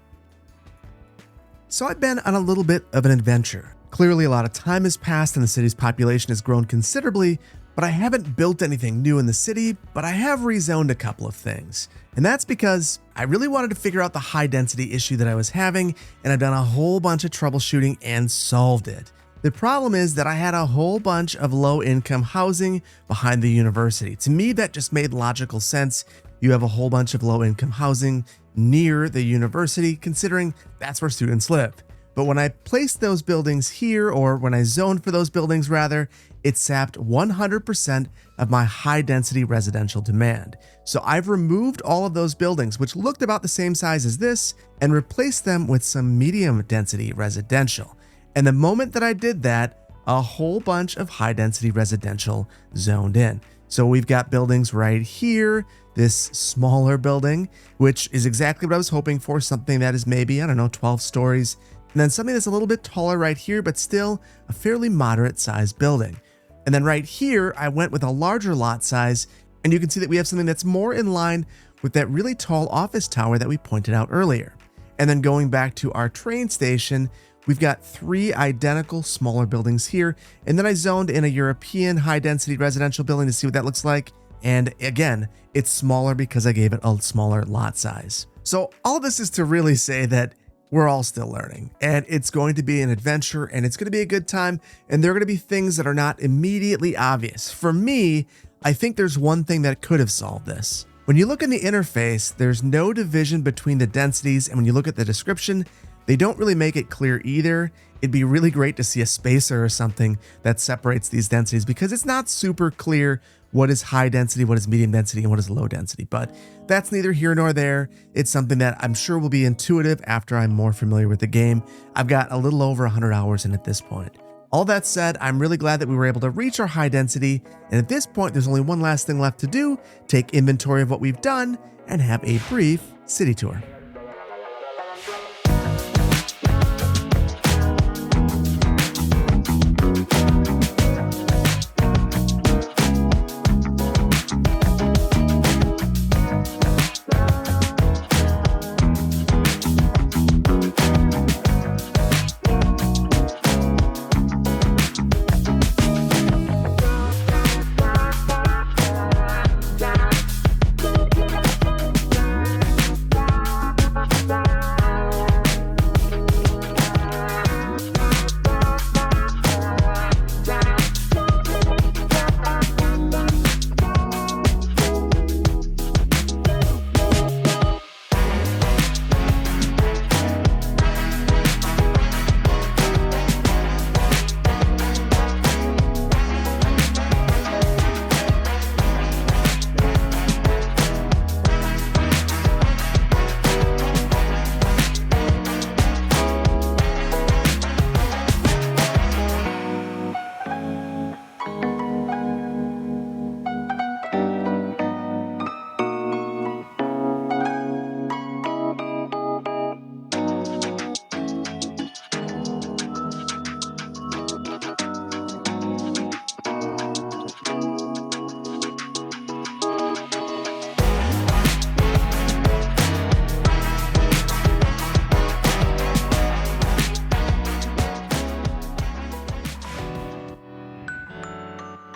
So I've been on a little bit of an adventure. Clearly, a lot of time has passed and the city's population has grown considerably, but I haven't built anything new in the city, but I have rezoned a couple of things. And that's because I really wanted to figure out the high density issue that I was having, and I've done a whole bunch of troubleshooting and solved it. The problem is that I had a whole bunch of low income housing behind the university. To me, that just made logical sense. You have a whole bunch of low income housing near the university, considering that's where students live. But when I placed those buildings here, or when I zoned for those buildings rather, it sapped 100% of my high density residential demand. So I've removed all of those buildings, which looked about the same size as this, and replaced them with some medium density residential. And the moment that I did that, a whole bunch of high density residential zoned in. So we've got buildings right here, this smaller building, which is exactly what I was hoping for, something that is maybe, 12 stories. And then something that's a little bit taller right here, but still a fairly moderate sized building. And then right here, I went with a larger lot size, and you can see that we have something that's more in line with that really tall office tower that we pointed out earlier. And then going back to our train station, we've got 3 identical smaller buildings here. And then I zoned in a European high density residential building to see what that looks like. And again, it's smaller because I gave it a smaller lot size. So all of this is to really say that we're all still learning, and it's going to be an adventure, and it's going to be a good time, and there are going to be things that are not immediately obvious. For me, I think there's one thing that could have solved this. When you look in the interface, there's no division between the densities, and when you look at the description, they don't really make it clear either. It'd be really great to see a spacer or something that separates these densities, because it's not super clear what is high density, what is medium density, and what is low density. But that's neither here nor there. It's something that I'm sure will be intuitive after I'm more familiar with the game. I've got a little over 100 hours in at this point. All that said, I'm really glad that we were able to reach our high density. And at this point, there's only one last thing left to do: take inventory of what we've done and have a brief city tour.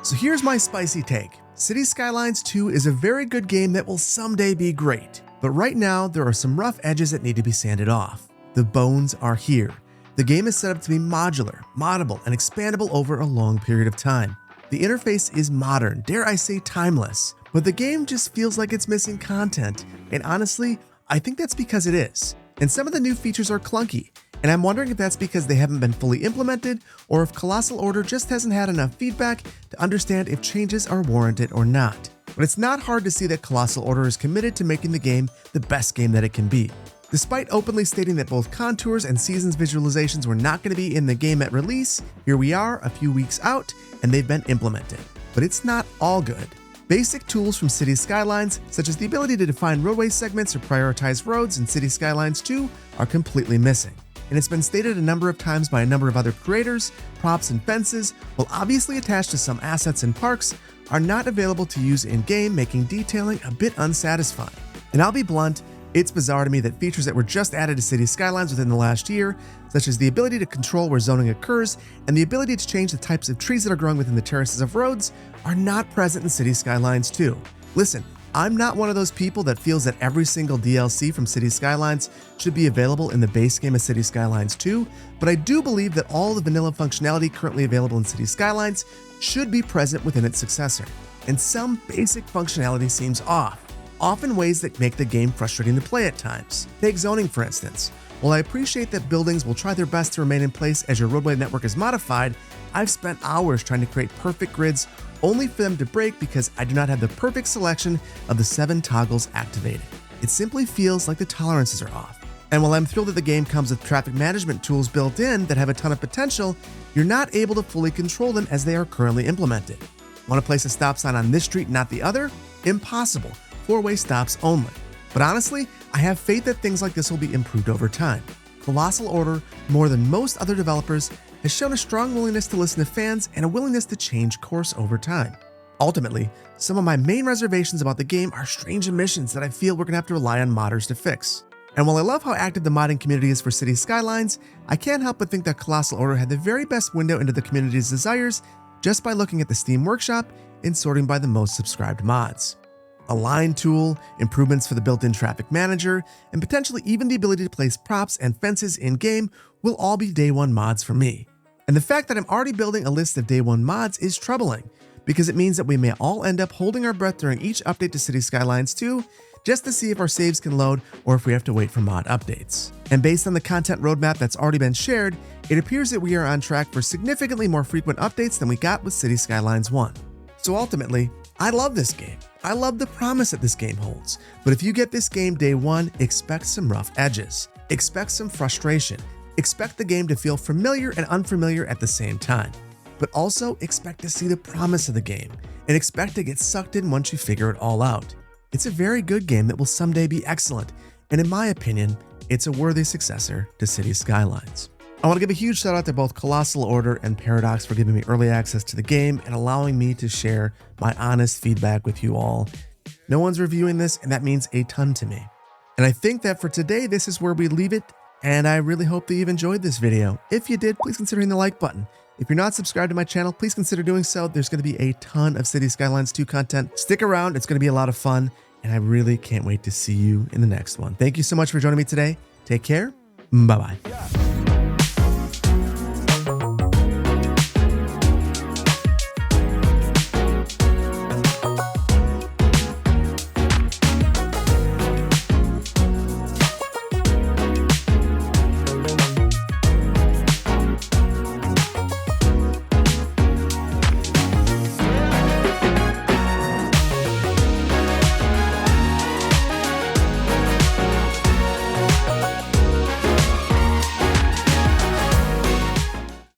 So here's my spicy take. Cities Skylines 2 is a very good game that will someday be great, but right now there are some rough edges that need to be sanded off. The bones are here. The game is set up to be modular, moddable, and expandable over a long period of time. The interface is modern, dare I say timeless, but the game just feels like it's missing content, and honestly, I think that's because it is. And some of the new features are clunky, and I'm wondering if that's because they haven't been fully implemented or if Colossal Order just hasn't had enough feedback to understand if changes are warranted or not. But it's not hard to see that Colossal Order is committed to making the game the best game that it can be. Despite openly stating that both contours and seasons visualizations were not going to be in the game at release, here we are a few weeks out and they've been implemented. But it's not all good. Basic tools from Cities Skylines, such as the ability to define roadway segments or prioritize roads in Cities Skylines 2, are completely missing. And it's been stated a number of times by a number of other creators, props and fences, while obviously attached to some assets and parks, are not available to use in-game, making detailing a bit unsatisfying. And I'll be blunt, it's bizarre to me that features that were just added to Cities Skylines within the last year, such as the ability to control where zoning occurs and the ability to change the types of trees that are growing within the terraces of roads, are not present in Cities Skylines 2. Listen, I'm not one of those people that feels that every single DLC from Cities Skylines should be available in the base game of Cities Skylines 2, but I do believe that all the vanilla functionality currently available in Cities Skylines should be present within its successor. And some basic functionality seems off, often ways that make the game frustrating to play at times. Take zoning for instance. While I appreciate that buildings will try their best to remain in place as your roadway network is modified, I've spent hours trying to create perfect grids only for them to break because I do not have the perfect selection of the 7 toggles activated. It simply feels like the tolerances are off. And while I'm thrilled that the game comes with traffic management tools built in that have a ton of potential, you're not able to fully control them as they are currently implemented. Want to place a stop sign on this street, not the other? Impossible. 4-way stops only. But honestly, I have faith that things like this will be improved over time. Colossal Order, more than most other developers, has shown a strong willingness to listen to fans and a willingness to change course over time. Ultimately, some of my main reservations about the game are strange omissions that I feel we're going to have to rely on modders to fix. And while I love how active the modding community is for Cities Skylines, I can't help but think that Colossal Order had the very best window into the community's desires just by looking at the Steam Workshop and sorting by the most subscribed mods. A line tool, improvements for the built-in traffic manager, and potentially even the ability to place props and fences in-game will all be day one mods for me. And the fact that I'm already building a list of day one mods is troubling, because it means that we may all end up holding our breath during each update to Cities Skylines 2 just to see if our saves can load or if we have to wait for mod updates. And based on the content roadmap that's already been shared, it appears that we are on track for significantly more frequent updates than we got with Cities Skylines 1. So ultimately, I love this game. I love the promise that this game holds, but if you get this game day one, expect some rough edges. Expect some frustration. Expect the game to feel familiar and unfamiliar at the same time. But also expect to see the promise of the game, and expect to get sucked in once you figure it all out. It's a very good game that will someday be excellent, and in my opinion, it's a worthy successor to Cities Skylines. I want to give a huge shout out to both Colossal Order and Paradox for giving me early access to the game and allowing me to share my honest feedback with you all. No one's reviewing this, and that means a ton to me. And I think that for today, this is where we leave it, and I really hope that you've enjoyed this video. If you did, please consider hitting the like button. If you're not subscribed to my channel, please consider doing so. There's going to be a ton of Cities Skylines 2 content. Stick around, it's going to be a lot of fun, and I really can't wait to see you in the next one. Thank you so much for joining me today. Take care. Bye-bye.